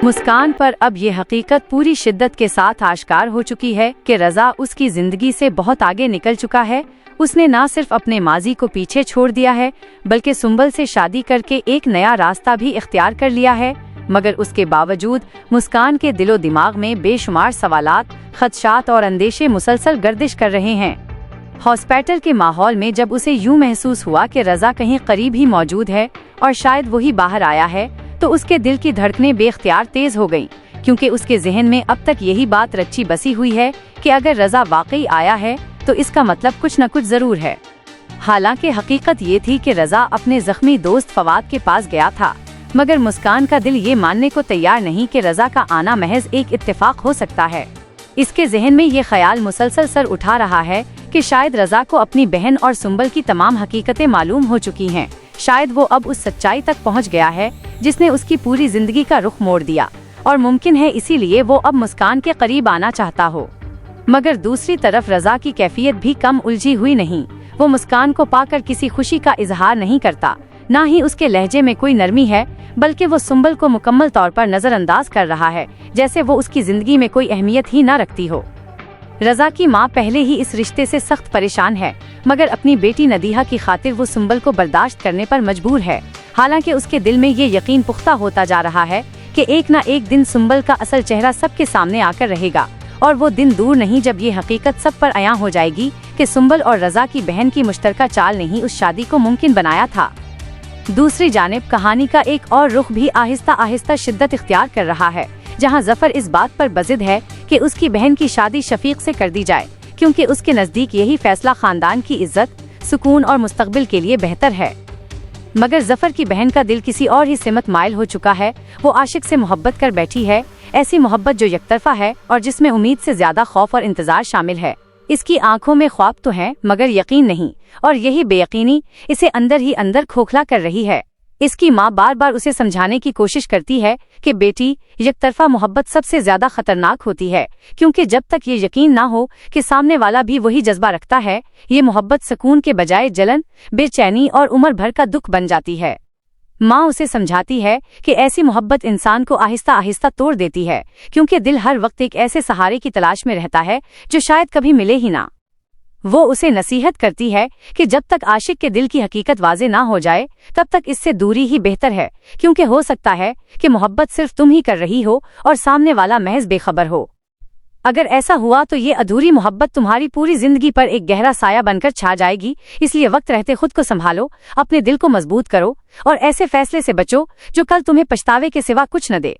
मुस्कान पर अब ये हकीकत पूरी शिद्दत के साथ आश्कार हो चुकी है कि रज़ा उसकी जिंदगी से बहुत आगे निकल चुका है। उसने न सिर्फ अपने माजी को पीछे छोड़ दिया है बल्कि सुंबल से शादी करके एक नया रास्ता भी इख्तियार कर लिया है। मगर उसके बावजूद मुस्कान के दिलो दिमाग में बेशुमार सवालात, खदशात और अंदेशे मुसलसल गर्दिश कर रहे हैं। हॉस्पिटल के माहौल में जब उसे यूं महसूस हुआ कि रज़ा कहीं करीब ही मौजूद है और शायद वही बाहर आया है, तो उसके दिल की धड़कनें बेख्तियार तेज हो गईं, क्योंकि उसके जहन में अब तक यही बात रची बसी हुई है कि अगर रज़ा वाकई आया है तो इसका मतलब कुछ न कुछ जरूर है। हालांकि हकीकत ये थी कि रज़ा अपने जख्मी दोस्त फवाद के पास गया था, मगर मुस्कान का दिल ये मानने को तैयार नहीं कि रज़ा का आना महज एक इत्तेफाक हो सकता है। इसके जहन में ये ख्याल मुसलसल सर उठा रहा है कि शायद रज़ा को अपनी बहन और सुंबल की तमाम हकीकतें मालूम हो चुकी हैं। शायद वो अब उस सच्चाई तक पहुंच गया है जिसने उसकी पूरी जिंदगी का रुख मोड़ दिया, और मुमकिन है इसीलिए वो अब मुस्कान के करीब आना चाहता हो। मगर दूसरी तरफ रज़ा की कैफियत भी कम उलझी हुई नहीं। वो मुस्कान को पाकर किसी खुशी का इजहार नहीं करता, ना ही उसके लहजे में कोई नरमी है, बल्कि वो सुंबल को मुकम्मल तौर पर नजरअंदाज कर रहा है, जैसे वो उसकी जिंदगी में कोई अहमियत ही न रखती हो। रज़ा की माँ पहले ही इस रिश्ते से सख्त परेशान है, मगर अपनी बेटी नदीहा की खातिर वो सुंबल को बर्दाश्त करने पर मजबूर है। हालांकि उसके दिल में ये यकीन पुख्ता होता जा रहा है कि एक न एक दिन सुंबल का असल चेहरा सबके सामने आकर रहेगा, और वो दिन दूर नहीं जब ये हकीकत सब पर अयां हो जाएगी कि सुंबल और रज़ा की बहन की मुश्तरका चाल ने ही उस शादी को मुमकिन बनाया था। दूसरी जानिब कहानी का एक और रुख भी आहिस्ता आहिस्ता शिद्दत इख्तियार कर रहा है, जहां जफर इस बात पर बजिद है कि उसकी बहन की शादी शफीक से कर दी जाए, क्योंकि उसके नजदीक यही फैसला खानदान की इज्जत, सुकून और मुस्तकबिल के लिए बेहतर है। मगर जफर की बहन का दिल किसी और ही सिमत माइल हो चुका है। वो आशिक से मोहब्बत कर बैठी है, ऐसी मोहब्बत जो यकतरफा है और जिसमें उम्मीद से ज्यादा खौफ और इंतजार शामिल है। इसकी आंखों में ख्वाब तो हैं मगर यकीन नहीं, और यही बेयकीनी इसे अंदर ही अंदर खोखला कर रही है। इसकी माँ बार बार उसे समझाने की कोशिश करती है कि बेटी, यकतरफा मोहब्बत सबसे ज्यादा खतरनाक होती है, क्योंकि जब तक ये यकीन ना हो कि सामने वाला भी वही जज्बा रखता है, ये मोहब्बत सुकून के बजाय जलन, बेचैनी और उम्र भर का दुख बन जाती है। माँ उसे समझाती है कि ऐसी मोहब्बत इंसान को आहिस्ता आहिस्ता तोड़ देती है, क्योंकि दिल हर वक्त एक ऐसे सहारे की तलाश में रहता है जो शायद कभी मिले ही ना। वो उसे नसीहत करती है कि जब तक आशिक के दिल की हकीकत वाज़े ना हो जाए तब तक इससे दूरी ही बेहतर है, क्योंकि हो सकता है कि मोहब्बत सिर्फ तुम ही कर रही हो और सामने वाला महज बेखबर हो। अगर ऐसा हुआ तो ये अधूरी मोहब्बत तुम्हारी पूरी जिंदगी पर एक गहरा साया बनकर छा जाएगी। इसलिए वक्त रहते खुद को संभालो, अपने दिल को मजबूत करो और ऐसे फैसले से बचो जो कल तुम्हें पछतावे के सिवा कुछ न दे।